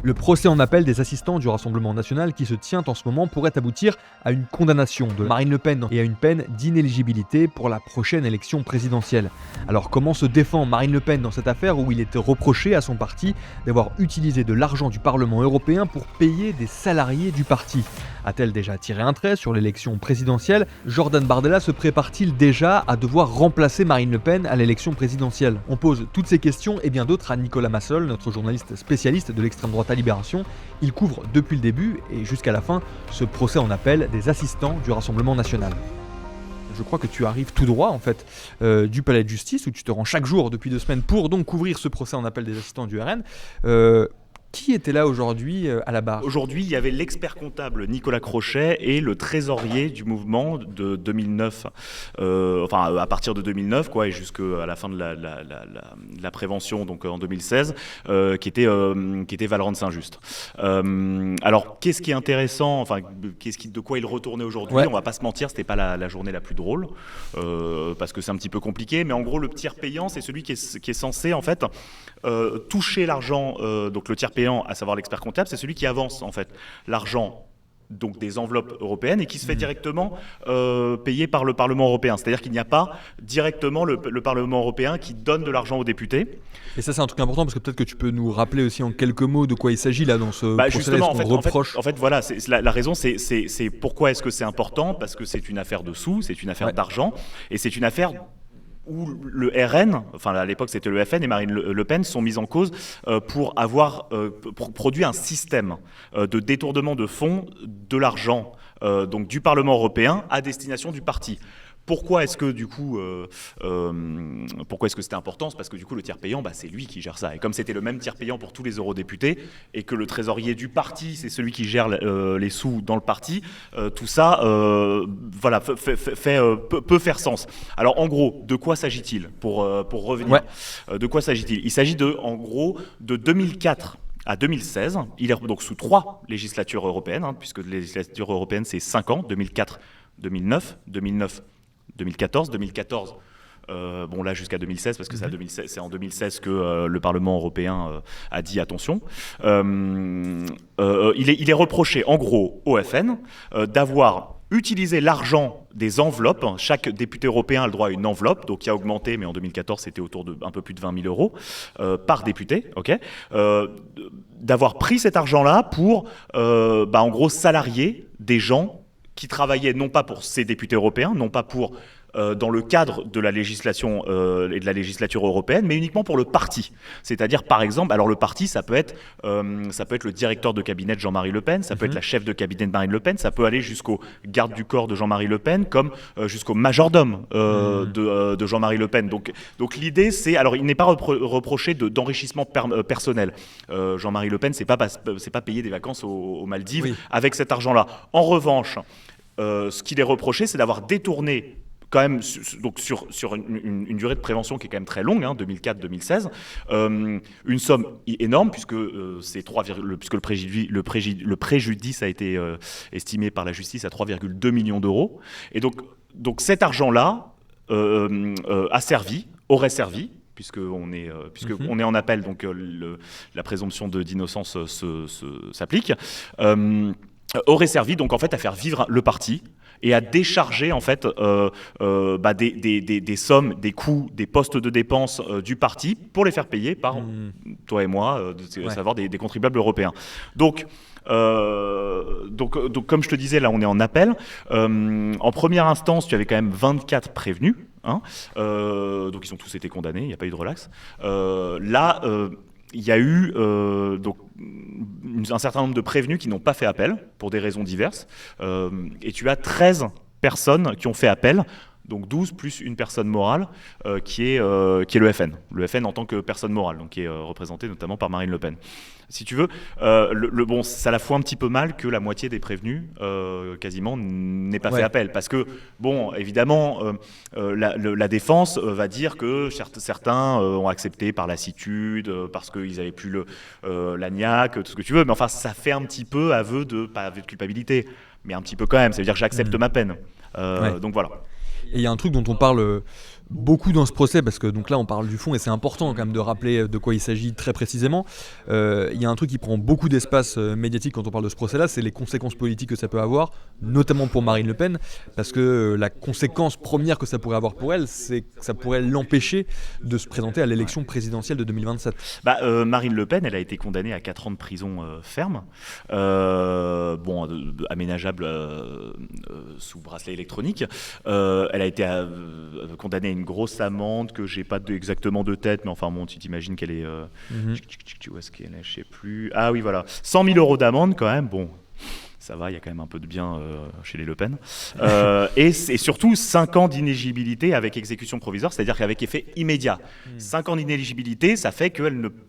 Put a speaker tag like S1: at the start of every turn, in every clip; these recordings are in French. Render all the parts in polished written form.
S1: Le procès en appel des assistants du Rassemblement national qui se tient en ce moment pourrait aboutir à une condamnation de Marine Le Pen et à une peine d'inéligibilité pour la prochaine élection présidentielle. Alors comment se défend Marine Le Pen dans cette affaire où il est reproché à son parti d'avoir utilisé de l'argent du Parlement européen pour payer des salariés du parti? A-t-elle déjà tiré un trait sur l'élection présidentielle? Jordan Bardella se prépare-t-il déjà à devoir remplacer Marine Le Pen à l'élection présidentielle? On pose toutes ces questions et bien d'autres à Nicolas Massol, notre journaliste spécialiste de l'extrême droite à Libération. Il couvre depuis le début et jusqu'à la fin ce procès en appel des assistants du Rassemblement national. Je crois que tu arrives tout droit en fait du palais de justice où tu te rends chaque jour depuis 2 semaines pour donc couvrir ce procès en appel des assistants du RN. Qui était là aujourd'hui à la barre?
S2: Aujourd'hui, il y avait l'expert comptable Nicolas Crochet et le trésorier du mouvement de 2009, à partir de 2009, et jusqu'à la fin de la prévention, donc en 2016, qui était Valorant Saint-Just. Alors, qu'est-ce qui est intéressant, de quoi il retournait aujourd'hui? On va pas se mentir, c'était pas la journée la plus drôle, parce que c'est un petit peu compliqué, mais en gros, le tiers payant, c'est celui qui est censé, en fait, toucher l'argent, donc le tiers payant, à savoir l'expert comptable, c'est celui qui avance en fait l'argent donc des enveloppes européennes et qui se fait directement payer par le Parlement européen. C'est-à-dire qu'il n'y a pas directement le Parlement européen qui donne de l'argent aux députés.
S1: Et ça c'est un truc important parce que peut-être que tu peux nous rappeler aussi en quelques mots de quoi il s'agit là dans ce procès-là,
S2: justement,
S1: ce qu'on reproche.
S2: En fait, voilà, la raison c'est pourquoi est-ce que c'est important? Parce que c'est une affaire de sous, c'est une affaire d'argent et c'est une affaire où le RN, à l'époque c'était le FN et Marine Le Pen sont mises en cause pour avoir produit un système de détournement de fonds de l'argent donc du Parlement européen à destination du parti. Pourquoi est-ce que c'était important? C'est parce que du coup le tiers payant, c'est lui qui gère ça. Et comme c'était le même tiers payant pour tous les eurodéputés et que le trésorier du parti, c'est celui qui gère les sous dans le parti, tout ça, peut faire sens. Alors en gros, de quoi s'agit-il pour revenir? De quoi s'agit-il? Il s'agit en gros de 2004 à 2016. Il est donc sous 3 législatures européennes, puisque les législatures européennes c'est 5 ans, 2004, 2009, 2014, là jusqu'à 2016 parce que c'est en 2016 que le Parlement européen a dit attention. Il est reproché en gros au FN d'avoir utilisé l'argent des enveloppes. Chaque député européen a le droit à une enveloppe, donc qui a augmenté, mais en 2014 c'était autour de un peu plus de 20 000 euros par député. D'avoir pris cet argent-là pour en gros salarier des gens qui travaillaient non pas pour ces députés européens, non pas pour dans le cadre de la législation et de la législature européenne, mais uniquement pour le parti. C'est-à-dire, par exemple, alors le parti, ça peut être le directeur de cabinet de Jean-Marie Le Pen, ça peut être la chef de cabinet de Marine Le Pen, ça peut aller jusqu'au garde du corps de Jean-Marie Le Pen, comme jusqu'au majordome de Jean-Marie Le Pen. Donc l'idée, c'est, alors il n'est pas reproché d'enrichissement personnel. Jean-Marie Le Pen, c'est pas payer des vacances aux Maldives avec cet argent-là. En revanche, ce qu'il est reproché, c'est d'avoir détourné quand même donc sur une durée de prévention qui est quand même très longue, 2004-2016, une somme énorme puisque le préjudice a été estimé par la justice à 3,2 millions d'euros. Et donc cet argent-là aurait servi, puisqu'on est en appel, donc la présomption d'innocence s'applique, aurait servi donc en fait à faire vivre le parti et à décharger en fait des sommes, des coûts, des postes de dépenses du parti pour les faire payer par toi et moi, à savoir des contribuables européens. Donc comme je te disais, là on est en appel. En première instance, tu avais quand même 24 prévenus. Donc ils ont tous été condamnés, il n'y a pas eu de relax. Il y a eu un certain nombre de prévenus qui n'ont pas fait appel pour des raisons diverses. Et tu as 13 personnes qui ont fait appel, donc 12 plus une personne morale qui est le FN. Le FN en tant que personne morale, donc qui est représenté notamment par Marine Le Pen. Si tu veux, ça la fout un petit peu mal que la moitié des prévenus, quasiment, n'aient pas fait appel. Parce que, évidemment, la défense va dire que certains ont accepté par lassitude, parce qu'ils n'avaient plus l'agnac, tout ce que tu veux. Mais enfin, ça fait un petit peu pas aveu de culpabilité, mais un petit peu quand même. Ça veut dire que j'accepte ma peine. Donc voilà.
S1: Et il y a un truc dont on parle beaucoup dans ce procès, parce que donc là on parle du fond et c'est important quand même de rappeler de quoi il s'agit très précisément. Il y a un truc qui prend beaucoup d'espace médiatique quand on parle de ce procès-là, c'est les conséquences politiques que ça peut avoir, notamment pour Marine Le Pen, parce que la conséquence première que ça pourrait avoir pour elle, c'est que ça pourrait l'empêcher de se présenter à l'élection présidentielle de 2027.
S2: Marine Le Pen, elle a été condamnée à 4 ans de prison ferme, aménageable sous bracelet électronique. Elle a été condamnée à une grosse amende que j'ai pas exactement de tête, mais enfin bon, tu t'imagines qu'elle est... Où est-ce qu'elle est, je sais plus. Ah oui, voilà. 100 000 euros d'amende quand même, bon... Ça va, il y a quand même un peu de bien chez les Le Pen. Et surtout 5 ans d'inéligibilité avec exécution provisoire, c'est-à-dire qu'avec effet immédiat. 5 ans d'inéligibilité, ça fait qu'elle ne peut,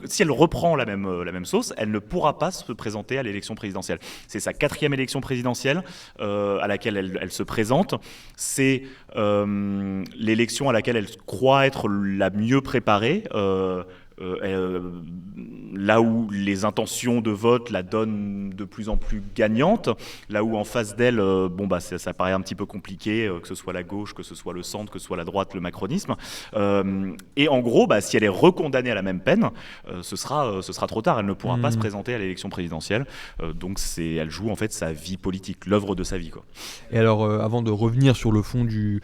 S2: si elle reprend la même sauce, elle ne pourra pas se présenter à l'élection présidentielle. C'est sa 4e élection présidentielle à laquelle elle se présente. C'est l'élection à laquelle elle croit être la mieux préparée. Là où les intentions de vote la donnent de plus en plus gagnante, là où en face d'elle, ça paraît un petit peu compliqué, que ce soit la gauche, que ce soit le centre, que ce soit la droite, le macronisme. Et en gros, si elle est recondamnée à la même peine, ce sera trop tard. Elle ne pourra pas se présenter à l'élection présidentielle. Donc elle joue en fait sa vie politique, l'œuvre de sa vie, quoi.
S1: Et alors, avant de revenir sur le fond du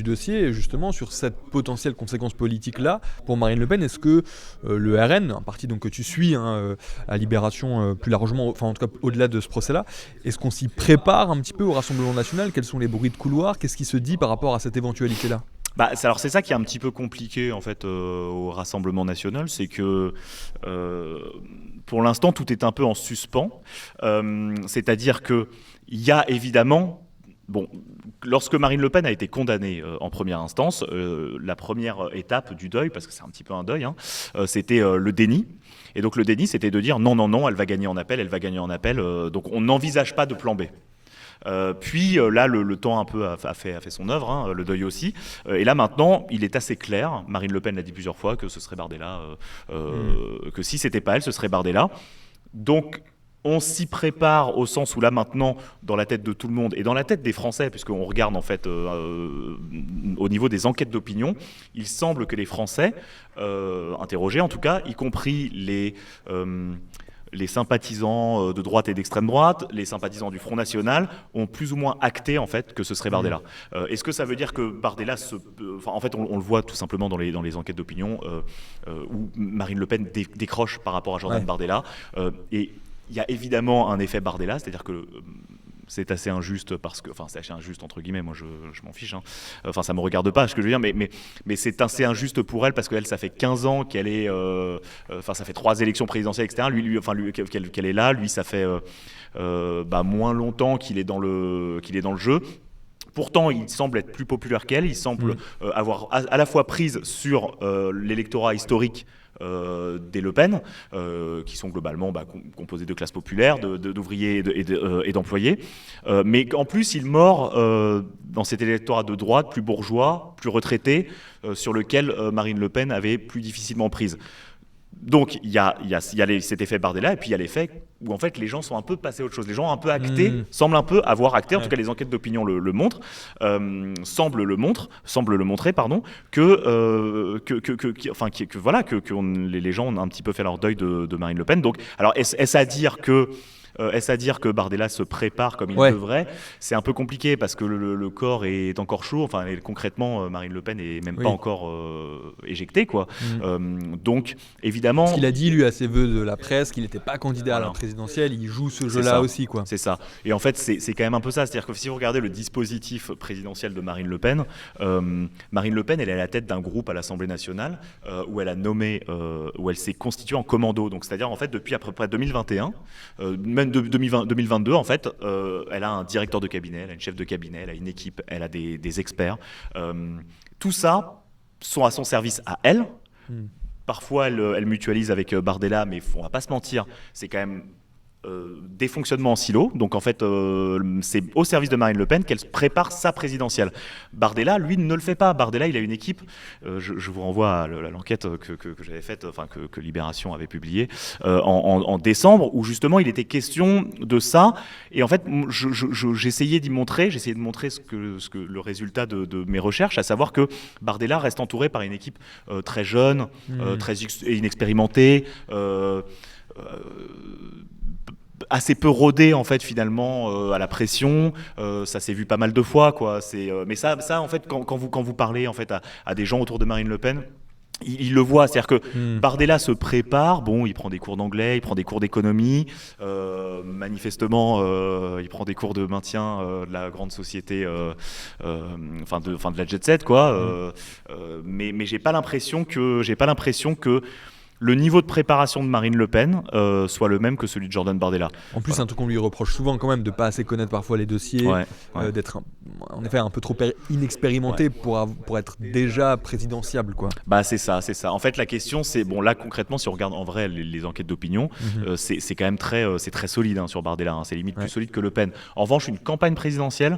S1: dossier, justement sur cette potentielle conséquence politique-là, pour Marine Le Pen, est-ce que le RN, un parti donc que tu suis à Libération plus largement, enfin en tout cas au-delà de ce procès-là, est-ce qu'on s'y prépare un petit peu au Rassemblement national? Quels sont les bruits de couloir? Qu'est-ce qui se dit par rapport à cette éventualité-là?
S2: Alors c'est ça qui est un petit peu compliqué en fait au Rassemblement national, c'est que pour l'instant tout est un peu en suspens, c'est-à-dire que il y a évidemment... lorsque Marine Le Pen a été condamnée en première instance, la première étape du deuil, parce que c'est un petit peu un deuil, c'était le déni. Et donc le déni, c'était de dire non, elle va gagner en appel, donc on n'envisage pas de plan B. Puis là, le temps un peu a fait son œuvre, le deuil aussi. Et là maintenant, il est assez clair, Marine Le Pen l'a dit plusieurs fois, que ce serait Bardella, que si c'était pas elle, ce serait Bardella. Donc on s'y prépare au sens où là maintenant, dans la tête de tout le monde et dans la tête des Français, puisqu'on regarde en fait au niveau des enquêtes d'opinion, il semble que les Français, interrogés en tout cas, y compris les sympathisants de droite et d'extrême droite, les sympathisants du Front National, ont plus ou moins acté en fait que ce serait Bardella. Est-ce que ça veut dire que Bardella en fait, on le voit tout simplement dans les enquêtes d'opinion où Marine Le Pen décroche par rapport à Jordan Bardella. Et il y a évidemment un effet Bardella, c'est-à-dire que c'est assez injuste parce que, enfin c'est assez injuste entre guillemets, moi je m'en fiche, enfin ça me regarde pas ce que je veux dire, mais c'est assez injuste pour elle parce qu'elle ça fait 15 ans qu'elle est, ça fait 3 élections présidentielles etc. Qu'elle est là, lui ça fait moins longtemps qu'il est dans le jeu. Pourtant, il semble être plus populaire qu'elle, il semble avoir à la fois prise sur l'électorat historique des Le Pen, qui sont globalement composés de classes populaires, d'ouvriers et d'employés, mais en plus il mord dans cet électorat de droite, plus bourgeois, plus retraité, sur lequel Marine Le Pen avait plus difficilement prise. Donc il y a cet effet Bardella, et puis il y a l'effet où en fait les gens sont un peu passés à autre chose. Les gens ont un peu acté, semblent un peu avoir acté, en tout cas les enquêtes d'opinion le montrent, semblent le montrer, que les gens ont un petit peu fait leur deuil de Marine Le Pen. Donc, alors est-ce à dire que Bardella se prépare comme il devrait? C'est un peu compliqué parce que le corps est encore chaud. Enfin, concrètement, Marine Le Pen n'est même pas encore éjectée, quoi. Donc, évidemment...
S1: Parce qu'il a dit, lui, à ses vœux de la presse, qu'il n'était pas candidat à la présidentielle. Il joue ce jeu-là aussi, quoi.
S2: C'est ça. Et en fait, c'est quand même un peu ça. C'est-à-dire que si vous regardez le dispositif présidentiel de Marine Le Pen, elle est à la tête d'un groupe à l'Assemblée nationale où elle a nommé, où elle s'est constituée en commando. Donc, c'est-à-dire, en fait, depuis à peu près 2021, même de 2022, en fait, elle a un directeur de cabinet, elle a une chef de cabinet, elle a une équipe, elle a des experts. Tout ça sont à son service à elle. Parfois, elle mutualise avec Bardella, mais on va pas se mentir, c'est quand même des fonctionnements en silo. Donc en fait, c'est au service de Marine Le Pen qu'elle prépare sa présidentielle. Bardella, lui, ne le fait pas. Bardella, il a une équipe. Je vous renvoie à l'enquête que j'avais faite, enfin que Libération avait publiée en décembre, où justement il était question de ça. Et en fait, j'essayais de montrer ce que le résultat de mes recherches, à savoir que Bardella reste entouré par une équipe très jeune, très inexpérimentée. Assez peu rodé en fait finalement à la pression, ça s'est vu pas mal de fois quoi. Mais ça en fait quand vous parlez en fait à des gens autour de Marine Le Pen, il le voit, c'est-à-dire que Bardella se prépare, bon, il prend des cours d'anglais, il prend des cours d'économie, manifestement, il prend des cours de maintien de la grande société, enfin de la jet set quoi. Mais j'ai pas l'impression que le niveau de préparation de Marine Le Pen soit le même que celui de Jordan Bardella.
S1: En plus, c'est un truc qu'on lui reproche souvent quand même, de pas assez connaître parfois les dossiers, d'être en effet un peu trop inexpérimenté pour être déjà présidentiable, quoi.
S2: Bah c'est ça. En fait, la question c'est, bon là concrètement, si on regarde en vrai les enquêtes d'opinion, c'est quand même très solide sur Bardella, hein. C'est limite plus solide que Le Pen. En revanche, une campagne présidentielle,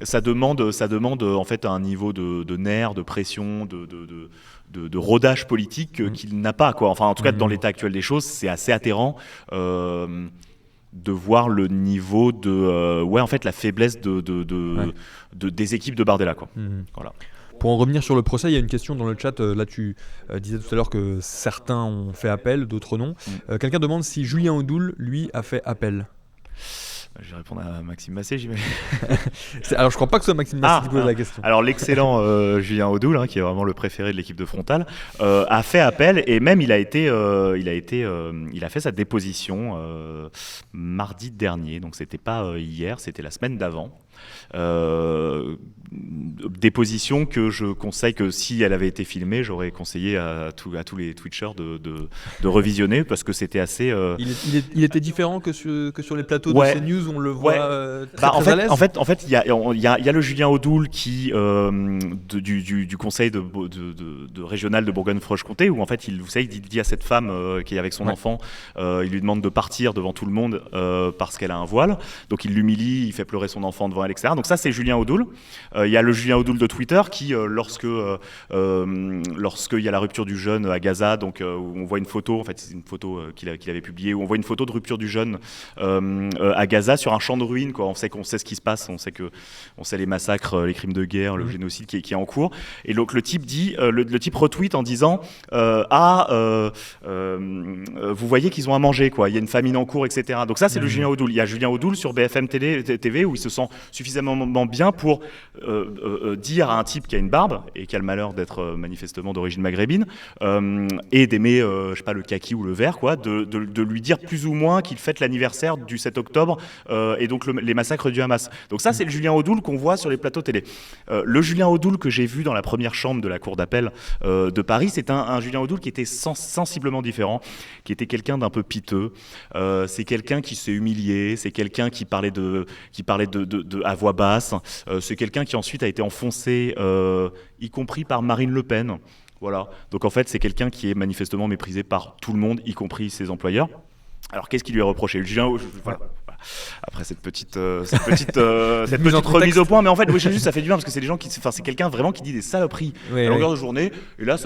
S2: ça demande en fait un niveau de nerfs, de pression, de rodage politique qu'il n'a pas, quoi. Enfin, en tout cas, dans l'état actuel des choses, c'est assez atterrant de voir le niveau en fait, la faiblesse des équipes de Bardella, quoi. Voilà.
S1: Pour en revenir sur le procès, il y a une question dans le chat. Là, tu disais tout à l'heure que certains ont fait appel, d'autres non. Quelqu'un demande si Julien Audoul, lui, a fait appel.
S2: Je vais répondre à Maxime Massé, j'imagine.
S1: Alors, je crois pas que ce soit Maxime Massé qui pose la question.
S2: Alors, l'excellent Julien Audoul, qui est vraiment le préféré de l'équipe de Frontal, a fait appel et même il a fait sa déposition mardi dernier. Donc, c'était pas hier, c'était la semaine d'avant. Déposition que je conseille, que si elle avait été filmée, j'aurais conseillé à tous les Twitchers de revisionner, parce que c'était assez...
S1: Il était différent que sur les plateaux de CNews, on le voit très à l'aise.
S2: En fait, il y a le Julien Audoul qui du conseil de régional de Bourgogne-Franche-Comté, où en fait il dit à cette femme qui est avec son enfant, il lui demande de partir devant tout le monde parce qu'elle a un voile, donc il l'humilie, il fait pleurer son enfant devant elle, etc. Donc ça, c'est Julien Audoul. Il y a le Julien Audoul de Twitter qui, lorsque il y a la rupture du jeûne à Gaza, donc où on voit une photo, en fait c'est une photo qu'il avait publiée, où on voit une photo de rupture du jeûne à Gaza sur un champ de ruines, quoi. On sait ce qui se passe, on sait les massacres, les crimes de guerre, le génocide qui est en cours. Et donc le type dit, le type retweet en disant vous voyez qu'ils ont à manger, quoi. Il y a une famine en cours, etc. Donc ça, c'est le Julien Audoul. Il y a Julien Audoul sur BFM TV où il se sent suffisamment bien pour dire à un type qui a une barbe et qui a le malheur d'être manifestement d'origine maghrébine et d'aimer, je sais pas, le kaki ou le vert, quoi, de lui dire plus ou moins qu'il fête l'anniversaire du 7 octobre et donc les massacres du Hamas. Donc ça, c'est le Julien Audoul qu'on voit sur les plateaux télé. Le Julien Audoul que j'ai vu dans la première chambre de la cour d'appel de Paris, c'est un Julien Audoul qui était sensiblement différent, qui était quelqu'un d'un peu piteux. C'est quelqu'un qui s'est humilié, c'est quelqu'un qui parlait à voix basse. C'est quelqu'un qui ensuite a été enfoncé, y compris par Marine Le Pen. Voilà. Donc en fait, c'est quelqu'un qui est manifestement méprisé par tout le monde, y compris ses employeurs. Alors qu'est-ce qui lui est reproché ? Voilà. Après cette petite remise au point, mais en fait, juste ça fait du bien parce que c'est des gens c'est quelqu'un vraiment qui dit des saloperies à longueur de journée. Et là,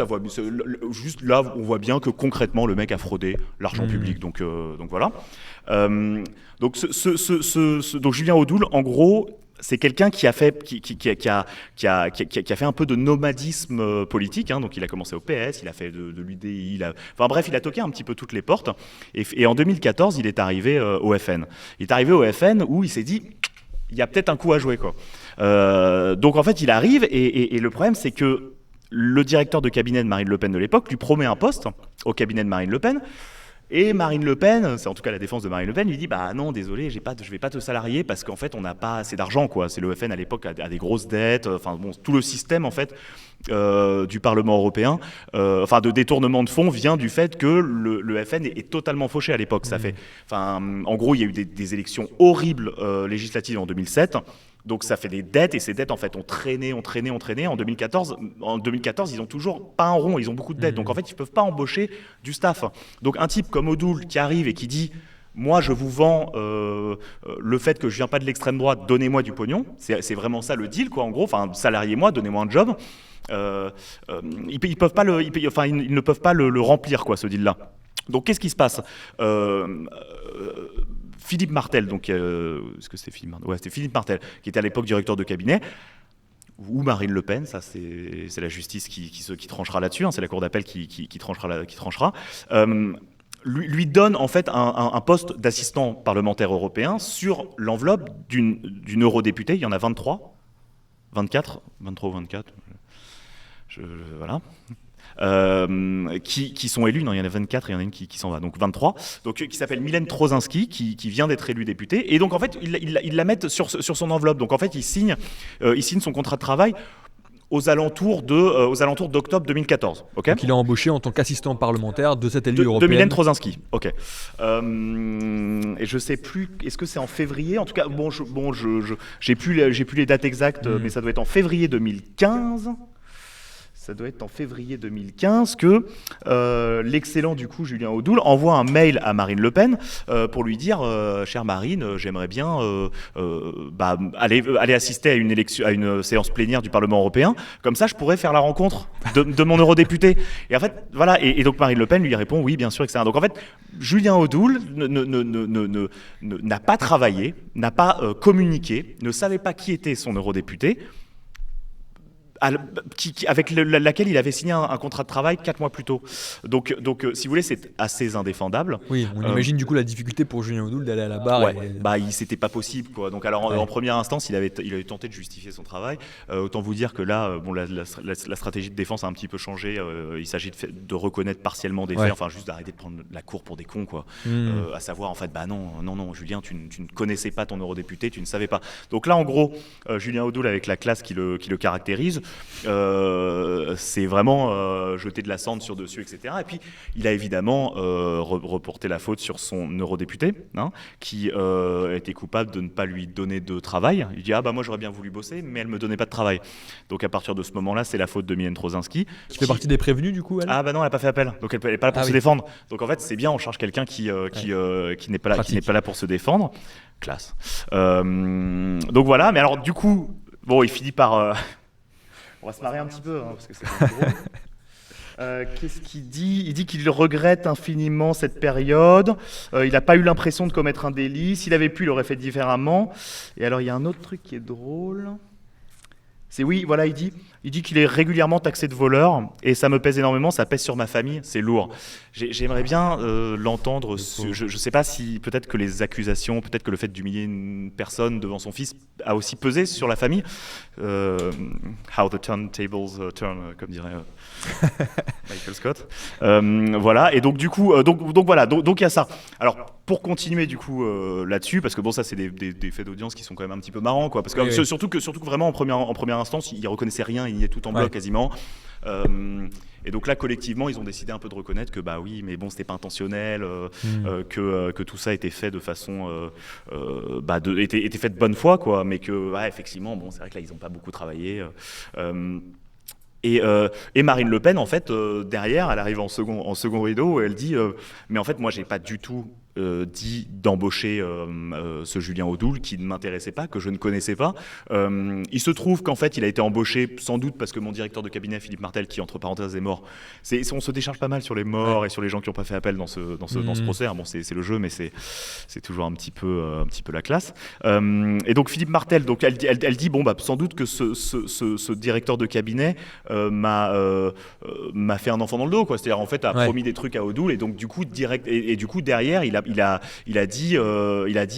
S2: juste là, on voit bien que concrètement, le mec a fraudé l'argent public. Donc voilà. Donc Julien Audoul, en gros, c'est quelqu'un qui a fait un peu de nomadisme politique, hein. Donc il a commencé au PS, il a fait de l'UDI, enfin bref, il a toqué un petit peu toutes les portes. Et en 2014, il est arrivé au FN. Il est arrivé au FN où il s'est dit, il y a peut-être un coup à jouer, quoi. Donc en fait, il arrive et le problème, c'est que le directeur de cabinet de Marine Le Pen de l'époque lui promet un poste au cabinet de Marine Le Pen. Et Marine Le Pen, c'est en tout cas la défense de Marine Le Pen, lui dit bah non, désolé, je vais pas te salarier parce qu'en fait on n'a pas assez d'argent, quoi. C'est le FN à l'époque a des grosses dettes, enfin bon, tout le système en fait du Parlement européen, de détournement de fonds vient du fait que le FN est totalement fauché à l'époque. Ça fait, en gros, il y a eu des élections horribles législatives en 2007. Donc ça fait des dettes, et ces dettes en fait ont traîné. En 2014, ils ont toujours pas un rond, ils ont beaucoup de dettes. Donc en fait, ils peuvent pas embaucher du staff. Donc un type comme Audoul qui arrive et qui dit moi je vous vends le fait que je viens pas de l'extrême droite, donnez-moi du pognon. C'est vraiment ça le deal, quoi, en gros. Enfin, salariez-moi, donnez-moi un job. Ils ne peuvent pas le remplir, quoi, ce deal-là. Donc qu'est-ce qui se passe? Philippe Martel, donc est-ce que c'était Philippe Martel? Ouais, c'était Philippe Martel, qui était à l'époque directeur de cabinet, ou Marine Le Pen, ça c'est la justice qui tranchera là-dessus, hein, c'est la cour d'appel qui tranchera. Lui donne en fait un poste d'assistant parlementaire européen sur l'enveloppe d'une eurodéputée. Il y en a 23 ou 24, voilà. Qui sont élus, non, il y en a 24, il y en a une qui s'en va, donc 23, donc, qui s'appelle Mylène Troszczynski, qui vient d'être élue députée, et donc en fait, il la met sur son enveloppe, donc en fait, il signe son contrat de travail aux alentours d'octobre 2014. Okay,
S1: donc il est embauché en tant qu'assistant parlementaire de cette élue européenne.
S2: De Mylène Troszczynski, ok. Et je sais plus, est-ce que c'est en février? En tout cas, j'ai plus les dates exactes, mais ça doit être en février 2015. Ça doit être en février 2015 que l'excellent du coup Julien Audoul envoie un mail à Marine Le Pen pour lui dire chère Marine, j'aimerais bien aller assister à une séance plénière du Parlement européen, comme ça je pourrais faire la rencontre de mon eurodéputé. Et en fait voilà, et donc Marine Le Pen lui répond oui bien sûr, etc. Donc en fait Julien Audoul n'a pas travaillé, n'a pas communiqué, ne savait pas qui était son eurodéputé, avec laquelle il avait signé un contrat de travail 4 mois plus tôt. Donc si vous voulez, c'est assez indéfendable.
S1: Oui, on imagine du coup la difficulté pour Julien Audoul d'aller à la barre.
S2: Ouais, c'était pas possible, quoi. Donc alors en première instance, il avait tenté de justifier son travail. Autant vous dire que là, la stratégie de défense a un petit peu changé. Il s'agit de reconnaître partiellement des faits, enfin juste d'arrêter de prendre la cour pour des cons, quoi. À savoir en fait, non, Julien, tu ne connaissais pas ton eurodéputé, tu ne savais pas. Donc là, en gros, Julien Audoul, avec la classe qui le caractérise, c'est vraiment jeter de la cendre sur dessus, etc. Et puis il a évidemment reporté la faute sur son eurodéputé, hein, qui était coupable de ne pas lui donner de travail. Il dit moi j'aurais bien voulu bosser, mais elle me donnait pas de travail. Donc à partir de ce moment-là, c'est la faute de Mylène Troszczynski,
S1: qui fait partie des prévenus du coup, elle.
S2: Non, elle n'a pas fait appel, donc elle n'est pas là pour se défendre. Donc en fait c'est bien, on charge quelqu'un qui n'est pas là pour se défendre. Classe. Donc voilà, mais alors du coup, il finit par on va se marrer un petit peu, hein, parce que c'est drôle. Qu'est-ce qu'il dit? Il dit qu'il regrette infiniment cette période. Il n'a pas eu l'impression de commettre un délit. S'il avait pu, il aurait fait différemment. Et alors, il y a un autre truc qui est drôle. Il dit qu'il est régulièrement taxé de voleur, et ça me pèse énormément, ça pèse sur ma famille, c'est lourd. J'aimerais bien l'entendre. Je ne sais pas si peut-être que les accusations, peut-être que le fait d'humilier une personne devant son fils a aussi pesé sur la famille. How the turntables turn, comme dirait Michael Scott. Voilà, et donc du coup, donc il y a ça. Alors, pour continuer du coup là-dessus, parce que ça c'est des faits d'audience qui sont quand même un petit peu marrants, quoi, parce que surtout que vraiment en première instance, ils reconnaissaient rien, il y est tout en bloc quasiment. Et donc là, collectivement, ils ont décidé un peu de reconnaître que oui, mais bon, c'était pas intentionnel, que tout ça était fait de façon, était fait de bonne foi, quoi, mais que effectivement, c'est vrai que là, ils n'ont pas beaucoup travaillé. Et Marine Le Pen, en fait, derrière, elle arrive en second rideau, et elle dit mais en fait, moi, j'ai pas du tout dit d'embaucher ce Julien Audoul qui ne m'intéressait pas, que je ne connaissais pas. Il se trouve qu'en fait, il a été embauché sans doute parce que mon directeur de cabinet, Philippe Martel, qui entre parenthèses est mort. On se décharge pas mal sur les morts et sur les gens qui n'ont pas fait appel dans ce procès. Bon, c'est le jeu, mais c'est toujours un petit peu la classe. Et donc Philippe Martel, donc elle dit sans doute que ce directeur de cabinet m'a fait un enfant dans le dos, quoi. C'est-à-dire en fait a promis des trucs à Audoul, et donc du coup du coup derrière il a dit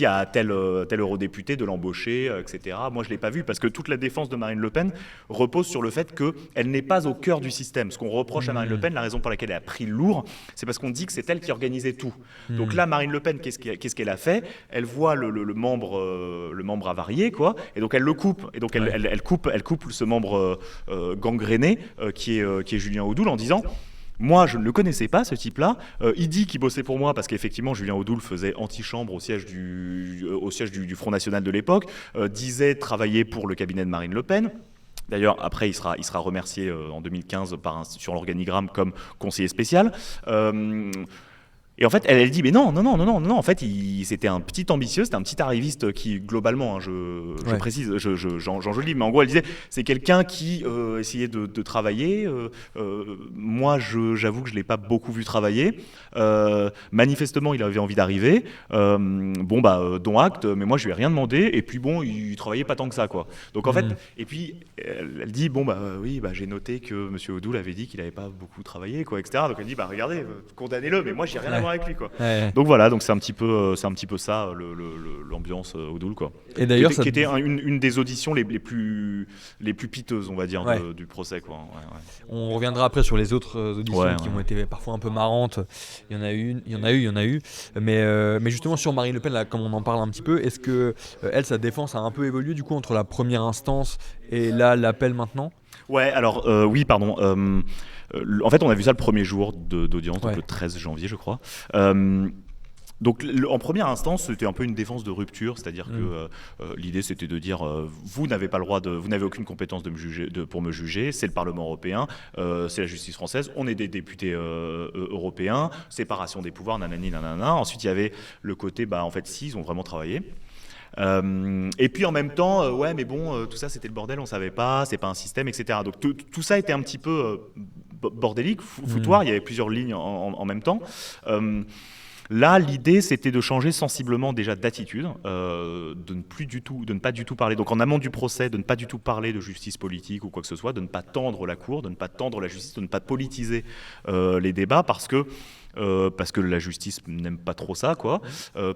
S2: à tel eurodéputé de l'embaucher, etc. Moi je l'ai pas vu, parce que toute la défense de Marine Le Pen repose sur le fait qu'elle n'est pas au cœur du système. Ce qu'on reproche à Marine Le Pen, la raison pour laquelle elle a pris lourd, c'est parce qu'on dit que c'est elle qui organisait tout. Donc là, Marine Le Pen, qu'est-ce qu'elle a fait? Elle voit le membre avarié, quoi, et donc elle le coupe, et donc elle coupe ce membre gangréné qui est Julien Audoul, en disant: moi, je ne le connaissais pas, ce type-là. Il dit qu'il bossait pour moi parce qu'effectivement, Julien Audoul faisait antichambre au siège du Front National de l'époque, disait travailler pour le cabinet de Marine Le Pen. D'ailleurs, après, il sera remercié en 2015 sur l'organigramme comme conseiller spécial. Et en fait, elle dit, mais non, en fait, c'était un petit ambitieux, c'était un petit arriviste qui, globalement, hein, je précise, j'enjolive, mais en gros, elle disait, c'est quelqu'un qui essayait de travailler. Moi, j'avoue que je ne l'ai pas beaucoup vu travailler. Manifestement, il avait envie d'arriver. Dont acte, mais moi, je lui ai rien demandé. Et puis, bon, il travaillait pas tant que ça, quoi. Donc, en fait, et puis, elle dit, j'ai noté que M. Odoul avait dit qu'il n'avait pas beaucoup travaillé, quoi, etc. Donc, elle dit, regardez, condamnez-le, mais moi, j'ai rien à voir avec lui, quoi. Donc voilà, donc c'est un petit peu ça l'ambiance Odoul, quoi.
S1: Et d'ailleurs,
S2: qui était une des auditions les plus piteuses, on va dire, du procès, quoi.
S1: On reviendra après sur les autres auditions qui ont été parfois un peu marrantes. Il y en a eu. Mais justement sur Marine Le Pen, là, comme on en parle un petit peu, est-ce que sa défense a un peu évolué du coup entre la première instance et là l'appel maintenant ?
S2: Ouais, alors oui, pardon. En fait, on a vu ça le premier jour d'audience, donc le 13 janvier, je crois. Donc, en première instance, c'était un peu une défense de rupture, c'est-à-dire que l'idée, c'était de dire vous n'avez pas le droit vous n'avez aucune compétence pour me juger. C'est le Parlement européen, c'est la justice française. On est des députés européens, séparation des pouvoirs, nanani, nanana. Ensuite, il y avait le côté, en fait, si, ils ont vraiment travaillé. Et puis en même temps, tout ça c'était le bordel, on savait pas, c'est pas un système, etc. Donc tout ça était un petit peu bordélique, foutoir, il y avait plusieurs lignes en même temps. Là, l'idée, c'était de changer sensiblement déjà d'attitude, de ne pas du tout parler. Donc, en amont du procès, de ne pas du tout parler de justice politique ou quoi que ce soit, de ne pas tendre la cour, de ne pas tendre la justice, de ne pas politiser les débats, parce que la justice n'aime pas trop ça, quoi.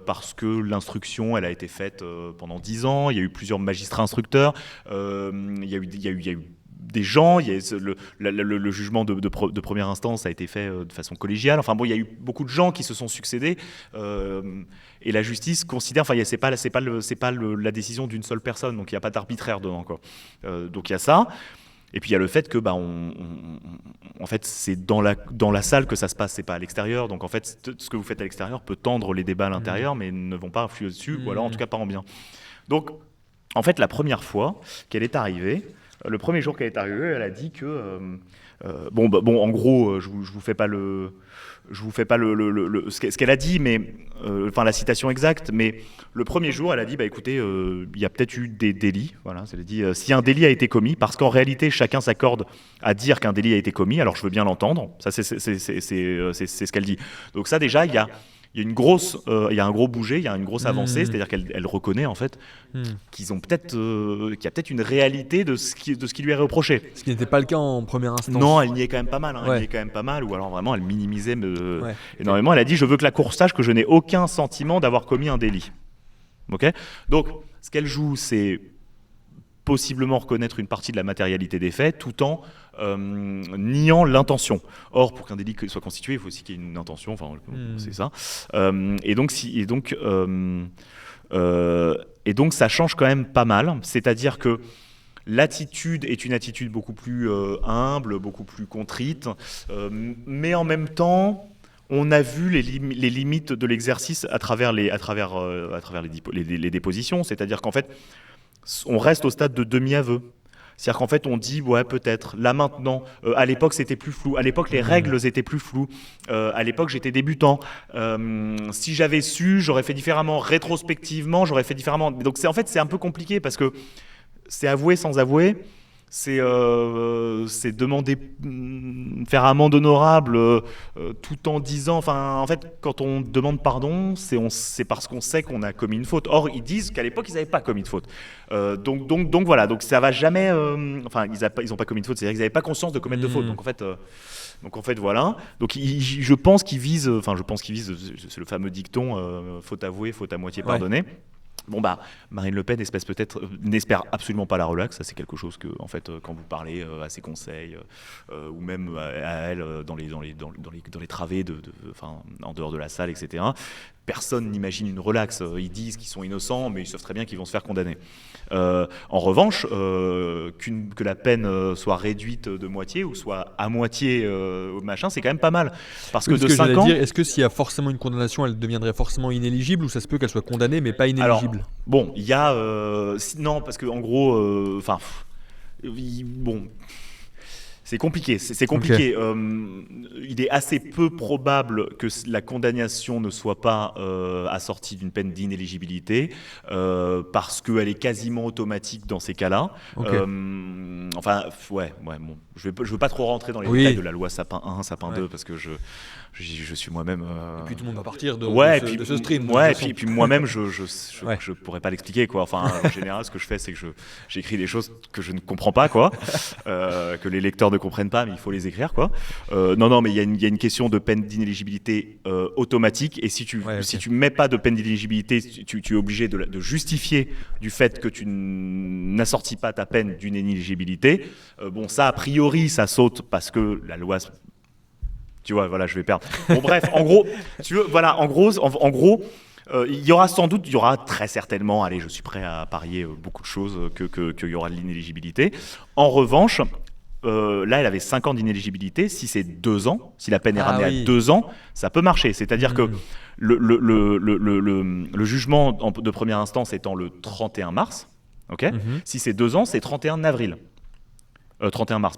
S2: Parce que l'instruction, elle a été faite pendant 10 ans. Il y a eu plusieurs magistrats instructeurs. Il y a eu des gens, le jugement de première instance a été fait de façon collégiale. Enfin bon, il y a eu beaucoup de gens qui se sont succédés et la justice considère, c'est pas la décision d'une seule personne, donc il n'y a pas d'arbitraire dedans, quoi. Donc il y a ça. Et puis il y a le fait que en fait c'est dans la salle que ça se passe, c'est pas à l'extérieur. Donc en fait ce que vous faites à l'extérieur peut tendre les débats à l'intérieur, mais ne vont pas influer dessus, ou alors en tout cas pas en bien. Donc en fait la première fois qu'elle est arrivée, le premier jour qu'elle est arrivée, elle a dit que en gros, je vous fais pas ce qu'elle a dit, mais la citation exacte. Mais le premier jour, elle a dit écoutez, il y a peut-être eu des délits. Voilà, elle a dit si un délit a été commis, parce qu'en réalité, chacun s'accorde à dire qu'un délit a été commis. Alors je veux bien l'entendre. Ça, c'est ce qu'elle dit. Donc ça, déjà, il y a un gros bouger, il y a une grosse avancée, c'est-à-dire qu'elle reconnaît en fait qu'il y a peut-être une réalité de ce qui lui est reproché.
S1: Ce qui n'était pas le cas en première instance.
S2: Non, elle n'y est quand même pas mal. Elle n'y est quand même pas mal, ou alors vraiment elle minimisait énormément. Elle a dit je veux que la Cour sache que je n'ai aucun sentiment d'avoir commis un délit. Ok ? Donc ce qu'elle joue, c'est possiblement reconnaître une partie de la matérialité des faits tout en niant l'intention. Or, pour qu'un délit soit constitué, il faut aussi qu'il y ait une intention, c'est ça. Et donc ça change quand même pas mal, c'est-à-dire que l'attitude est une attitude beaucoup plus humble, beaucoup plus contrite, mais en même temps, on a vu les limites de l'exercice à travers les dépositions, c'est-à-dire qu'en fait, on reste au stade de demi-aveu. C'est-à-dire qu'en fait, on dit, peut-être, là maintenant, à l'époque, c'était plus flou. À l'époque, les règles étaient plus floues. À l'époque, j'étais débutant. Si j'avais su, j'aurais fait différemment. Rétrospectivement, j'aurais fait différemment. Donc, c'est un peu compliqué parce que c'est avouer sans avouer. C'est demander, faire amende honorable tout en disant, en fait, quand on demande pardon, c'est parce qu'on sait qu'on a commis une faute. Or, ils disent qu'à l'époque, ils n'avaient pas commis de faute. Donc voilà, donc ça va jamais. Ils n'ont pas commis de faute, c'est-à-dire qu'ils n'avaient pas conscience de commettre de faute. Donc en fait, voilà. Donc je pense qu'ils visent, c'est le fameux dicton, faute avouée, faute à moitié pardonnée. Marine Le Pen n'espère absolument pas la relaxe. Ça, c'est quelque chose que, en fait, quand vous parlez à ses conseils ou même à elle dans les travées, en dehors de la salle, etc., personne n'imagine une relaxe. Ils disent qu'ils sont innocents, mais ils savent très bien qu'ils vont se faire condamner. En revanche, que la peine soit réduite de moitié ou soit à moitié c'est quand même pas mal. Parce que de 5 ans...
S1: est-ce que s'il y a forcément une condamnation, elle deviendrait forcément inéligible, ou ça se peut qu'elle soit condamnée mais pas inéligible ?
S2: Alors, il y a... non, parce qu'en gros... C'est compliqué. C'est compliqué. Il est assez peu probable que la condamnation ne soit pas assortie d'une peine d'inéligibilité parce qu'elle est quasiment automatique dans ces cas-là. Enfin, bon, je veux pas trop rentrer dans les détails de la loi Sapin 1, Sapin 2 parce que je suis moi-même.
S1: Et puis tout le monde va partir de ce stream.
S2: Et puis moi-même, je pourrais pas l'expliquer, quoi. Enfin, en général, ce que je fais, c'est que j'écris des choses que je ne comprends pas, quoi, que les lecteurs ne comprennent pas, mais il faut les écrire, quoi. Non, mais il y a une question de peine d'inéligibilité automatique, et si tu mets pas de peine d'inéligibilité, tu es obligé de justifier du fait que tu n'assortis pas ta peine d'une inéligibilité. Bon, ça, a priori, ça saute parce que la loi. Tu vois, voilà, je vais perdre. Bon, bref, en gros, il y aura très certainement, allez, je suis prêt à parier beaucoup de choses, qu'il y aura de l'inéligibilité. En revanche, là, elle avait 5 ans d'inéligibilité. Si c'est 2 ans, si la peine est ramenée à 2 ans, ça peut marcher. C'est-à-dire que le jugement de première instance étant le 31 mars, si c'est 2 ans, c'est 31 avril. 31 mars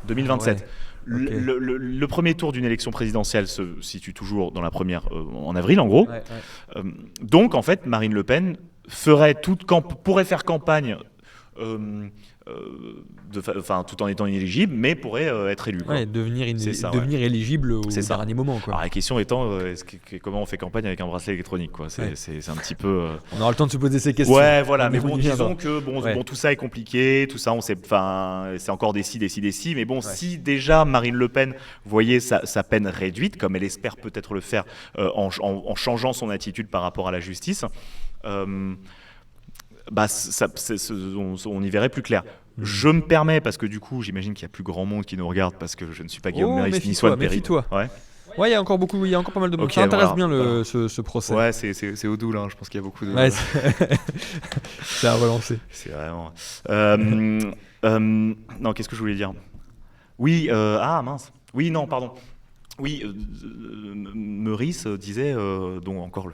S2: 2027. Le premier tour d'une élection présidentielle se situe toujours dans la première en avril, en gros. Donc, en fait, Marine Le Pen pourrait faire campagne tout en étant inéligible, mais pourrait être élue.
S1: Devenir éligible au dernier moment. Quoi.
S2: Alors, la question étant, comment on fait campagne avec un bracelet électronique, quoi. C'est un petit peu...
S1: On aura le temps de se poser ces questions.
S2: Ouais, voilà, mais bon, disons que tout ça est compliqué, tout ça, c'est encore des si, mais bon, si déjà Marine Le Pen voyait sa peine réduite, comme elle espère peut-être le faire en changeant son attitude par rapport à la justice, on y verrait plus clair. Je me permets, parce que du coup, j'imagine qu'il y a plus grand monde qui nous regarde, parce que je ne suis pas Guillaume Meurice ni Swan Perry.
S1: Méfie-toi. Ouais, il y a encore pas mal de monde. Ça intéresse bien ce procès.
S2: Ouais, c'est Odoul, hein. Je pense qu'il y a beaucoup de...
S1: Ouais, c'est à relancer.
S2: C'est vraiment... non, qu'est-ce que je voulais dire ? Oui, mince. Oui, non, pardon. Oui, Meurice disait, dont encore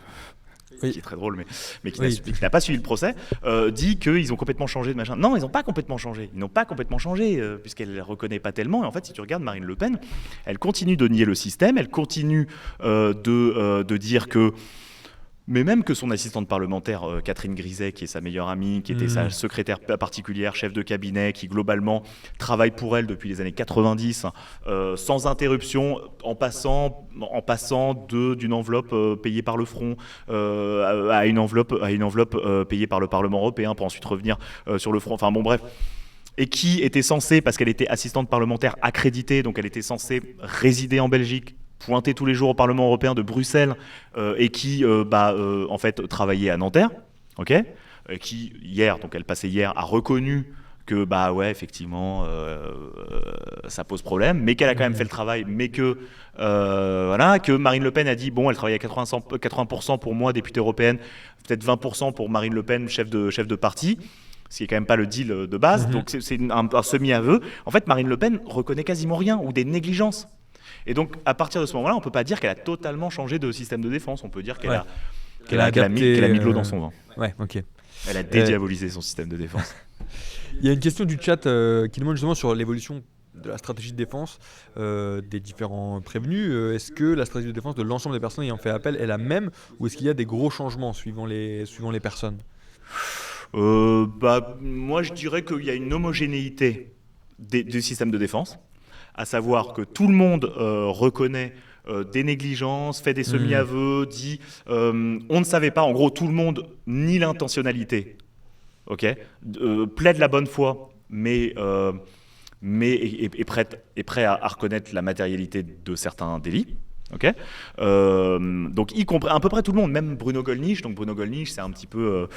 S2: qui est très drôle, mais qui n'a pas suivi le procès, dit qu'ils ont complètement changé de machin. Non, ils n'ont pas complètement changé. Ils n'ont pas complètement changé, puisqu'elle ne les reconnaît pas tellement. Et en fait, si tu regardes Marine Le Pen, elle continue de nier le système, elle continue de dire que... Mais même que son assistante parlementaire, Catherine Griset, qui est sa meilleure amie, qui était sa secrétaire particulière, chef de cabinet, qui globalement travaille pour elle depuis les années 90, sans interruption, en passant d'une enveloppe payée par le Front à une enveloppe payée par le Parlement européen, pour ensuite revenir sur le Front. Enfin bon, bref. Et qui était censée, parce qu'elle était assistante parlementaire accréditée, donc elle était censée résider en Belgique, pointé tous les jours au Parlement européen de Bruxelles, et qui en fait travaillait à Nanterre, qui elle passait hier, a reconnu que effectivement ça pose problème, mais qu'elle a quand même fait le travail, mais que Marine Le Pen a dit elle travaille à 80% pour moi, députée européenne, peut-être 20% pour Marine Le Pen, chef de parti. Ce qui n'est quand même pas le deal de base, donc c'est un semi-aveu. En fait, Marine Le Pen reconnaît quasiment rien, ou des négligences. Et donc, à partir de ce moment-là, on ne peut pas dire qu'elle a totalement changé de système de défense. On peut dire qu'elle a mis de l'eau dans son vin.
S1: Ouais, ok.
S2: Elle a dédiabolisé son système de défense.
S1: Il y a une question du chat qui demande justement sur l'évolution de la stratégie de défense des différents prévenus. Est-ce que la stratégie de défense de l'ensemble des personnes ayant fait appel est la même, ou est-ce qu'il y a des gros changements suivant les personnes ?
S2: Moi, je dirais qu'il y a une homogénéité du système de défense, à savoir que tout le monde reconnaît des négligences, fait des semi-aveux, dit on ne savait pas, en gros tout le monde nie l'intentionnalité, plaide la bonne foi, mais est prêt à reconnaître la matérialité de certains délits. Donc y compris à peu près tout le monde, même Bruno Gollnisch. Donc Bruno Gollnisch, c'est un petit peu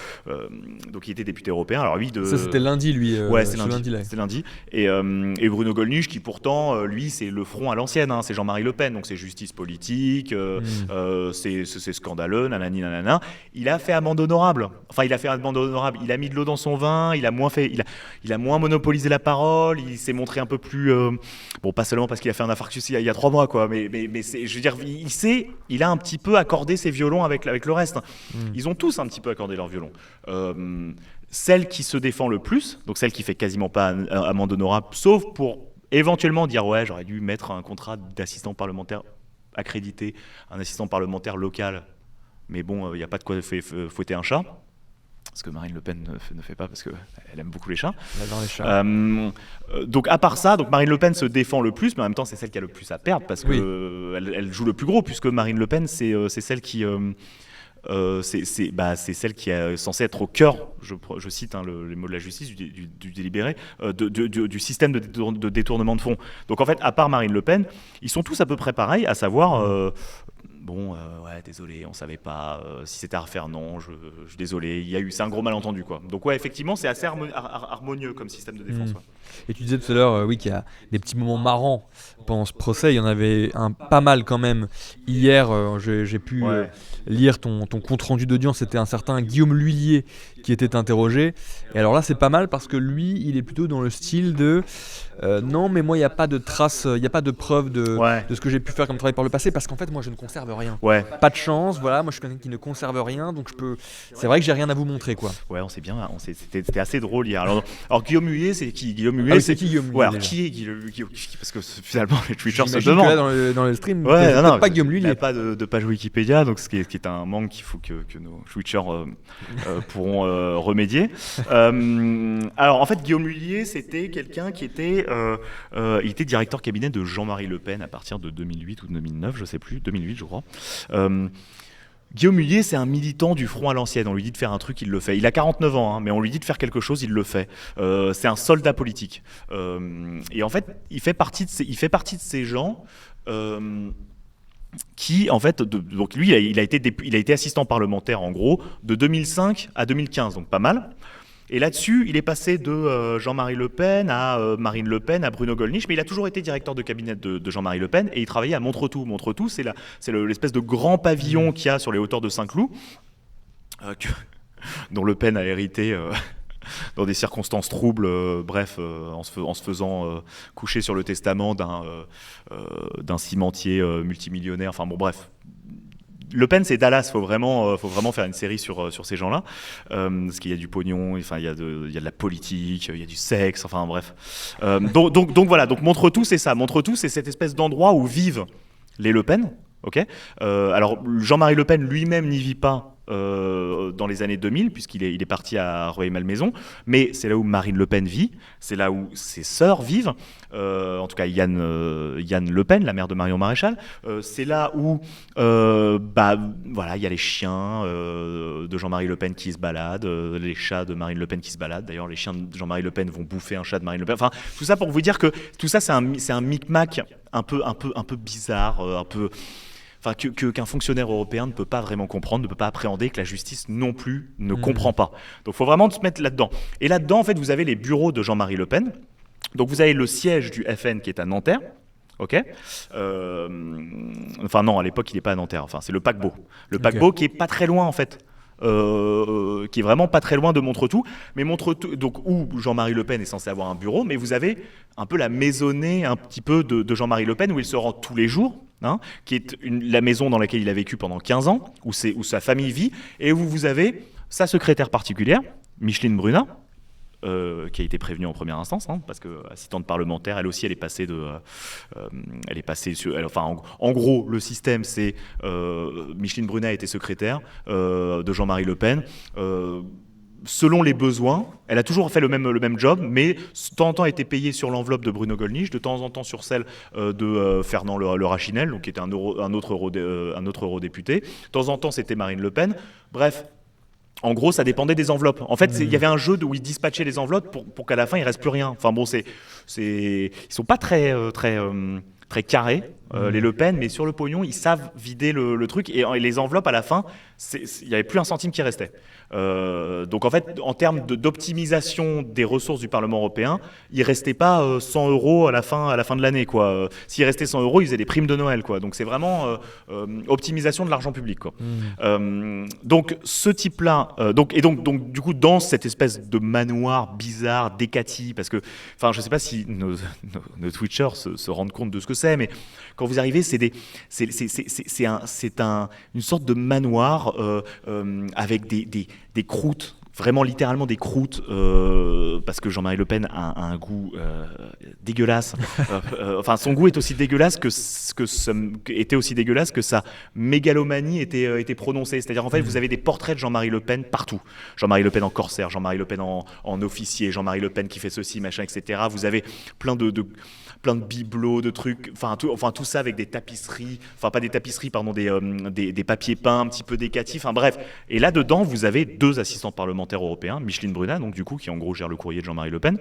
S2: donc il était député européen. Alors lui
S1: ça c'était lundi, lui.
S2: C'est lundi. Et Bruno Gollnisch, qui pourtant lui c'est le Front à l'ancienne, c'est Jean-Marie Le Pen, donc c'est justice politique, c'est scandaleux, nanani nanana. Il a fait amende honorable. Il a mis de l'eau dans son vin. Il a moins monopolisé la parole. Il s'est montré un peu plus pas seulement parce qu'il a fait un infarctus il y a 3 mois, quoi, mais je veux dire, il a un petit peu accordé ses violons avec le reste. Ils ont tous un petit peu accordé leurs violons. Celle qui se défend le plus, donc celle qui fait quasiment pas amende honorable, sauf pour éventuellement dire ouais, j'aurais dû mettre un contrat d'assistant parlementaire accrédité, un assistant parlementaire local, mais bon, il n'y a pas de quoi fouetter un chat. Ce que Marine Le Pen ne fait pas parce qu'elle aime beaucoup les chats.
S1: Elle adore les chats.
S2: Donc à part ça, donc Marine Le Pen se défend le plus, mais en même temps c'est celle qui a le plus à perdre parce que elle joue le plus gros, puisque Marine Le Pen c'est celle qui c'est celle qui est censée être au cœur, je cite les mots de la justice, du délibéré, du système de détournement de fonds. Donc en fait, à part Marine Le Pen, ils sont tous à peu près pareils, à savoir... ouais, désolé, on savait pas. Si c'était à refaire, non, je suis désolé. C'est un gros malentendu, quoi. Donc ouais, effectivement, c'est assez harmonieux comme système de défense. Ouais.
S1: Et tu disais tout à l'heure, qu'il y a des petits moments marrants pendant ce procès. Il y en avait pas mal quand même. Hier, j'ai pu lire ton compte rendu d'audience. C'était un certain Guillaume L'Huillier qui était interrogé. Et alors là, c'est pas mal parce que lui, il est plutôt dans le style de non, mais moi, il n'y a pas de traces, il n'y a pas de preuve de ce que j'ai pu faire comme travail par le passé, parce qu'en fait, moi, je ne conserve rien.
S2: Ouais.
S1: Pas de chance, voilà. Moi, je suis quelqu'un qui ne conserve rien, donc c'est vrai que j'ai rien à vous montrer, quoi.
S2: Ouais, on sait bien. C'était assez drôle hier. Alors Guillaume Huillet, c'est qui Guillaume Huillet,
S1: c'est qui Guillaume Huillier?
S2: Ouais, alors qui est Guillaume Huillier? Parce que finalement, les Twitchers se
S1: demandent.
S2: demandent.
S1: Dans le stream,
S2: pas
S1: Guillaume Huillier.
S2: Il n'y a pas de page Wikipédia, donc ce qui est un manque qu'il faut que nos Twitchers pourront remédier. Alors en fait, Guillaume Huillier, c'était quelqu'un qui était il était directeur cabinet de Jean-Marie Le Pen à partir de 2008 ou 2009, je sais plus, 2008 je crois. Guillaume Huillier, c'est un militant du Front à l'ancienne. On lui dit de faire un truc, il le fait. Il a 49 ans, mais on lui dit de faire quelque chose, il le fait. C'est un soldat politique. Et en fait, il fait partie de ces gens qui, en fait, donc lui, il a été assistant parlementaire, en gros, de 2005 à 2015, donc pas mal. Et là-dessus, il est passé de Jean-Marie Le Pen à Marine Le Pen, à Bruno Gollnisch, mais il a toujours été directeur de cabinet de Jean-Marie Le Pen, et il travaillait à Montretout. Montretout, c'est l'espèce de grand pavillon qu'il y a sur les hauteurs de Saint-Cloud, dont Le Pen a hérité dans des circonstances troubles, en se faisant coucher sur le testament d'un cimentier multimillionnaire, enfin bon bref. Le Pen, c'est Dallas. Faut vraiment faire une série sur ces gens-là, parce qu'il y a du pognon, enfin il y a de la politique, il y a du sexe, enfin bref. Donc voilà. Donc Montretout, c'est ça. Montretout, c'est cette espèce d'endroit où vivent les Le Pen. Ok. Alors Jean-Marie Le Pen lui-même n'y vit pas. Dans les années 2000, puisqu'il est parti à Rueil-Malmaison, mais c'est là où Marine Le Pen vit, c'est là où ses sœurs vivent, en tout cas Yann Le Pen, la mère de Marion Maréchal, c'est là où il y a les chiens de Jean-Marie Le Pen qui se baladent, les chats de Marine Le Pen qui se baladent, d'ailleurs les chiens de Jean-Marie Le Pen vont bouffer un chat de Marine Le Pen, enfin tout ça pour vous dire que tout ça c'est un micmac un peu bizarre, qu'un fonctionnaire européen ne peut pas vraiment comprendre, ne peut pas appréhender, que la justice non plus ne comprend pas. Donc il faut vraiment se mettre là-dedans. Et là-dedans, en fait, vous avez les bureaux de Jean-Marie Le Pen. Donc vous avez le siège du FN qui est à Nanterre. Ok. Enfin non, à l'époque, il n'est pas à Nanterre. Enfin, c'est le paquebot. Le paquebot qui est pas très loin, en fait. Qui est vraiment pas très loin de Montretout, mais Montretout, donc où Jean-Marie Le Pen est censé avoir un bureau, mais vous avez un peu la maisonnée un petit peu de Jean-Marie Le Pen où il se rend tous les jours, qui est la maison dans laquelle il a vécu pendant 15 ans, où sa famille vit, et où vous avez sa secrétaire particulière, Micheline Brunat, qui a été prévenue en première instance, parce que assistante parlementaire, elle aussi, elle est passée en gros, le système, c'est Micheline Brunat a été secrétaire de Jean-Marie Le Pen. Selon les besoins, elle a toujours fait le même job, mais de temps en temps a été payée sur l'enveloppe de Bruno Gollnisch, de temps en temps sur celle de Fernand Le Rachinel, donc qui était un autre eurodéputé. De temps en temps, c'était Marine Le Pen. Bref. En gros, ça dépendait des enveloppes. En fait, il y avait un jeu où ils dispatchaient les enveloppes pour qu'à la fin, il ne reste plus rien. Enfin bon, ils sont pas très carrés, les Le Pen, mais sur le pognon, ils savent vider le truc. Et les enveloppes, à la fin, il n'y avait plus un centime qui restait. Donc en fait, en termes d'optimisation des ressources du Parlement européen, il restait pas 100 € à la fin de l'année, quoi. S'il restait 100 €, ils faisaient des primes de Noël, quoi. Donc c'est vraiment optimisation de l'argent public, quoi. Donc ce type-là, donc du coup dans cette espèce de manoir bizarre d'Hécatie, parce que, enfin, je sais pas si nos Twitchers se rendent compte de ce que c'est, mais quand vous arrivez, c'est une sorte de manoir avec des croûtes. vraiment littéralement des croûtes, parce que Jean-Marie Le Pen a un goût dégueulasse. Enfin, son goût est aussi dégueulasse était aussi dégueulasse que sa mégalomanie était prononcée. C'est-à-dire, en fait, vous avez des portraits de Jean-Marie Le Pen partout. Jean-Marie Le Pen en corsaire, Jean-Marie Le Pen en officier, Jean-Marie Le Pen qui fait ceci, machin, etc. Vous avez plein de bibelots, de trucs, tout ça avec des tapisseries, enfin pas des tapisseries, pardon, des papiers peints un petit peu décatifs, enfin bref. Et là-dedans, vous avez 2 assistants parlementaires européens, Micheline Brunat, donc du coup, qui en gros gère le courrier de Jean-Marie Le Pen,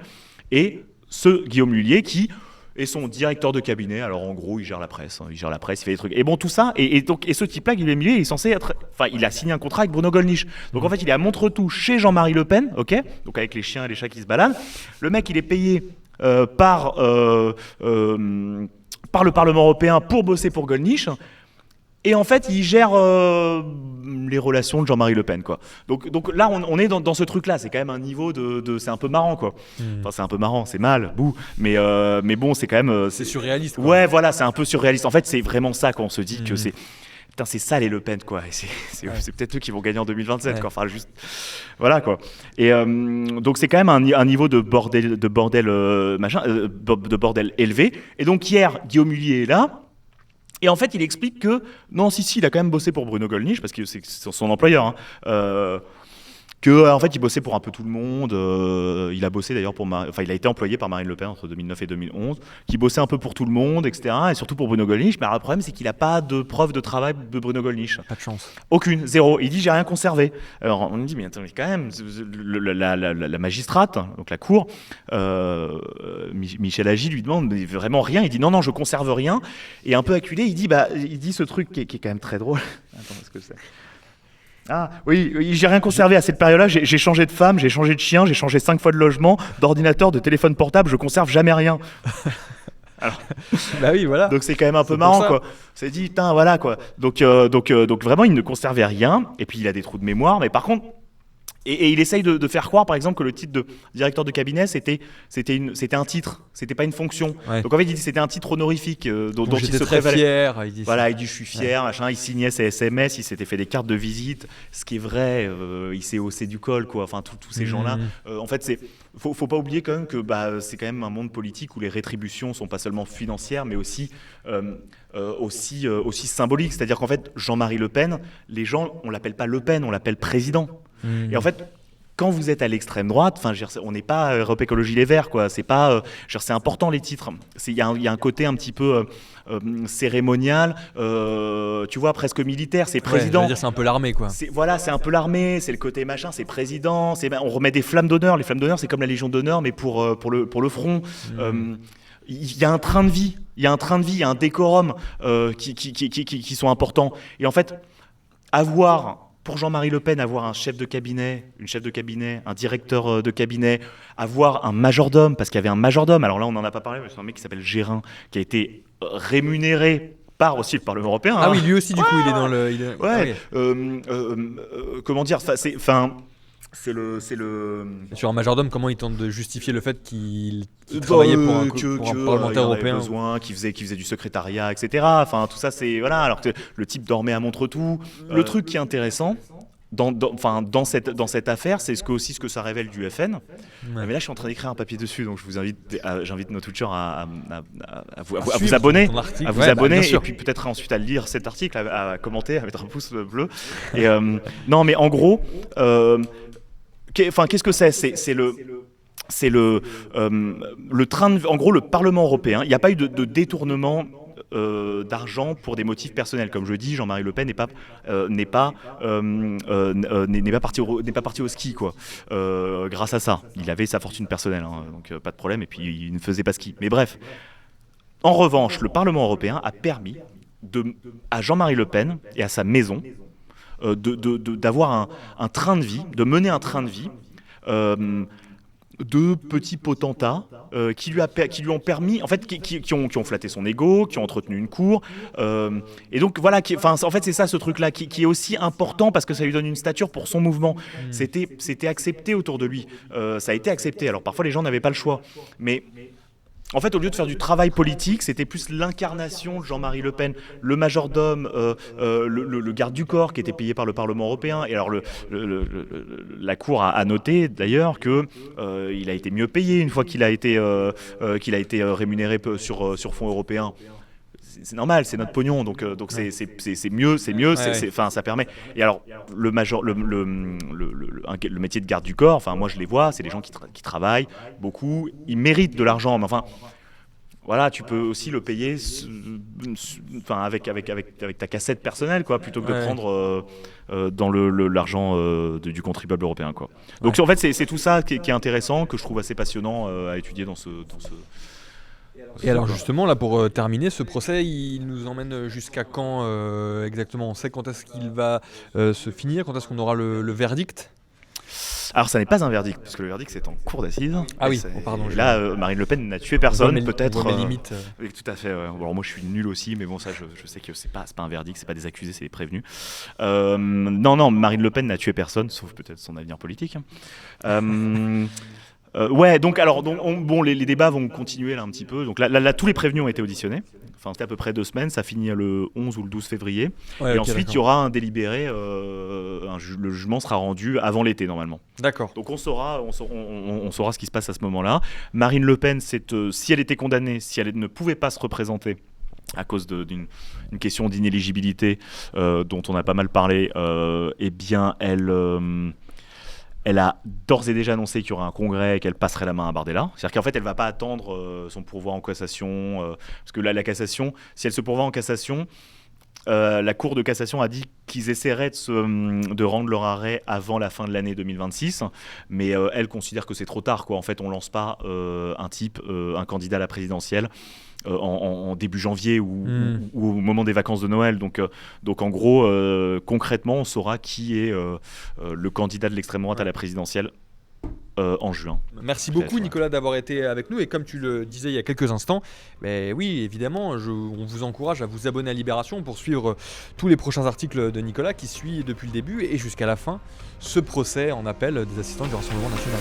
S2: et ce Guillaume Lhuillier qui est son directeur de cabinet. Alors en gros, il gère la presse, il fait des trucs. Et bon, tout ça, et ce type-là, Guillaume Lhuillier, il est censé être, enfin, il a signé un contrat avec Bruno Gollnisch. Donc en fait, il est à Montretout chez Jean-Marie Le Pen, ok, donc avec les chiens et les chats qui se baladent. Le mec, il est payé par le Parlement européen pour bosser pour Gollnisch. Et en fait, il gère les relations de Jean-Marie Le Pen, quoi. Donc là, on est dans ce truc-là. C'est quand même un niveau c'est un peu marrant, quoi. Enfin, c'est un peu marrant, c'est mal, mais bon, c'est quand même...
S1: c'est surréaliste, quoi.
S2: Ouais, voilà, c'est un peu surréaliste. En fait, c'est vraiment ça quand on se dit que c'est... Putain, c'est ça les Le Pen, quoi. C'est peut-être eux qui vont gagner en 2027, quoi. Enfin, juste... Voilà, quoi. Et donc, c'est quand même un niveau de bordel élevé. Et donc, hier, Guillaume Lhuillier est là. Et en fait, il explique que, non, si, il a quand même bossé pour Bruno Gollnisch, parce que c'est son employeur, hein, en fait, il bossait pour un peu tout le monde. Il a bossé d'ailleurs il a été employé par Marine Le Pen entre 2009 et 2011, qui bossait un peu pour tout le monde, etc. Et surtout pour Bruno Gollnisch. Mais alors, le problème, c'est qu'il n'a pas de preuve de travail de Bruno Gollnisch.
S1: Pas de chance.
S2: Aucune, zéro. Il dit, j'ai rien conservé. Alors, on lui dit, mais attendez, quand même, la magistrate, donc la cour, Michel Agy lui demande mais vraiment rien. Il dit, non, je conserve rien. Et un peu acculé, il dit ce truc qui est quand même très drôle. Attends, est-ce que c'est... Ah oui, j'ai rien conservé à cette période-là, j'ai changé de femme, j'ai changé de chien, j'ai changé 5 fois de logement, d'ordinateur, de téléphone portable, je conserve jamais rien. Alors,
S1: bah oui, voilà.
S2: Donc c'est quand même un peu marrant, quoi. C'est dit, putain, voilà, quoi. Donc vraiment, il ne conservait rien, et puis il a des trous de mémoire, mais par contre, et il essaye de faire croire, par exemple, que le titre de directeur de cabinet, c'était un titre, c'était pas une fonction. Ouais. Donc en fait, il dit c'était un titre honorifique dont il se prévalait.
S1: Fier. Il dit
S2: voilà, il dit je suis fier, machin. Il signait ses SMS, il s'était fait des cartes de visite, ce qui est vrai. Il s'est haussé du col, quoi. Enfin, tous ces gens-là. En fait, faut pas oublier quand même que c'est quand même un monde politique où les rétributions sont pas seulement financières, mais aussi symboliques. C'est-à-dire qu'en fait, Jean-Marie Le Pen, les gens, on l'appelle pas Le Pen, on l'appelle président. Et en fait, quand vous êtes à l'extrême droite, on n'est pas Europe Écologie Les Verts, quoi. C'est pas, c'est important les titres. Il y a un côté un petit peu cérémonial, tu vois, presque militaire. C'est président.
S1: Ouais, c'est un peu l'armée, quoi.
S2: C'est un peu l'armée. C'est le côté machin. C'est président. On remet des flammes d'honneur. Les flammes d'honneur, c'est comme la Légion d'honneur, mais pour le front. Il y a un train de vie. Il y a un décorum qui sont importants. Et en fait, pour Jean-Marie Le Pen, avoir un chef de cabinet, une chef de cabinet, un directeur de cabinet, avoir un majordome, parce qu'il y avait un majordome, alors là on n'en a pas parlé, mais c'est un mec qui s'appelle Gérin, qui a été rémunéré par aussi le Parlement européen.
S1: Ah oui, lui aussi, du coup, il est dans le...
S2: Ouais, comment dire, c'est le...
S1: Sur un majordome, comment il tente de justifier le fait qu'il travaillait pour un parlementaire européen,
S2: besoin, qui faisait du secrétariat, etc. Enfin, tout ça, c'est... Voilà, alors que le type dormait à Montretout. Le truc qui est intéressant dans cette affaire, c'est aussi ce que ça révèle du FN. Ouais. Mais là, je suis en train d'écrire un papier dessus, donc j'invite nos Twitchers à vous abonner, et puis peut-être ensuite à lire cet article, à commenter, à mettre un pouce bleu. Et non, mais en gros... qu'est-ce que c'est ? C'est le train de... En gros, le Parlement européen, il n'y a pas eu de détournement d'argent pour des motifs personnels. Comme je dis, Jean-Marie Le Pen n'est pas parti au ski, quoi. Grâce à ça, il avait sa fortune personnelle, hein, donc pas de problème. Et puis il ne faisait pas ski. Mais bref, en revanche, le Parlement européen a permis à Jean-Marie Le Pen et à sa maison d'avoir un train de vie, de mener un train de vie. De petits potentats qui lui ont permis, en fait, qui ont flatté son ego, qui ont entretenu une cour, et donc voilà, en fait c'est ça ce truc-là qui est aussi important parce que ça lui donne une stature pour son mouvement. C'était accepté autour de lui, ça a été accepté. Alors parfois les gens n'avaient pas le choix, mais En fait, au lieu de faire du travail politique, c'était plus l'incarnation de Jean-Marie Le Pen, le majordome, le garde du corps qui était payé par le Parlement européen. Et alors, la Cour a noté d'ailleurs qu'il a été mieux payé une fois qu'il a été rémunéré sur fonds européens. C'est normal, c'est notre pognon, donc c'est mieux, ça permet. Et alors le métier de garde du corps, enfin moi je les vois, c'est des gens qui travaillent beaucoup, ils méritent de l'argent, mais enfin voilà, tu peux aussi le payer, enfin avec ta cassette personnelle, quoi, plutôt que de prendre dans l'argent du contribuable européen, quoi. Donc en fait c'est tout ça qui est intéressant, que je trouve assez passionnant à étudier dans ce.
S1: Et alors justement, là pour terminer, ce procès, il nous emmène jusqu'à quand exactement? On sait quand est-ce qu'il va se finir? Quand est-ce qu'on aura le verdict?
S2: Alors ça n'est pas un verdict, parce que le verdict c'est en cour d'assises.
S1: Ah oui, pardon.
S2: Là, Marine Le Pen n'a tué personne, peut-être.
S1: Mes limites.
S2: Oui, tout à fait. Ouais. Alors moi je suis nul aussi, mais bon ça je sais que c'est pas un verdict, c'est pas des accusés, c'est des prévenus. Non, Marine Le Pen n'a tué personne, sauf peut-être son avenir politique. Ouais, donc les débats vont continuer là un petit peu. Donc là, tous les prévenus ont été auditionnés. Enfin, c'était à peu près 2 semaines. Ça finit le 11 ou le 12 février. Ouais, et ensuite, il y aura un délibéré. Le jugement sera rendu avant l'été normalement.
S1: D'accord.
S2: Donc on saura ce qui se passe à ce moment-là. Marine Le Pen, si elle était condamnée, si elle ne pouvait pas se représenter à cause d'une question d'inéligibilité dont on a pas mal parlé, eh bien elle a d'ores et déjà annoncé qu'il y aurait un congrès et qu'elle passerait la main à Bardella. C'est-à-dire qu'en fait, elle ne va pas attendre son pourvoi en cassation. Parce que là, la cassation, si elle se pourvoit en cassation, la Cour de cassation a dit qu'ils essaieraient de rendre leur arrêt avant la fin de l'année 2026. Mais elle considère que c'est trop tard, quoi. En fait, on ne lance pas un candidat à la présidentielle en début janvier ou au moment des vacances de Noël. Donc en gros, concrètement, on saura qui est le candidat de l'extrême droite à la présidentielle en juin.
S1: Merci beaucoup Nicolas d'avoir été avec nous, et comme tu le disais il y a quelques instants, oui évidemment on vous encourage à vous abonner à Libération pour suivre tous les prochains articles de Nicolas qui suit depuis le début et jusqu'à la fin ce procès en appel des assistants du Rassemblement National.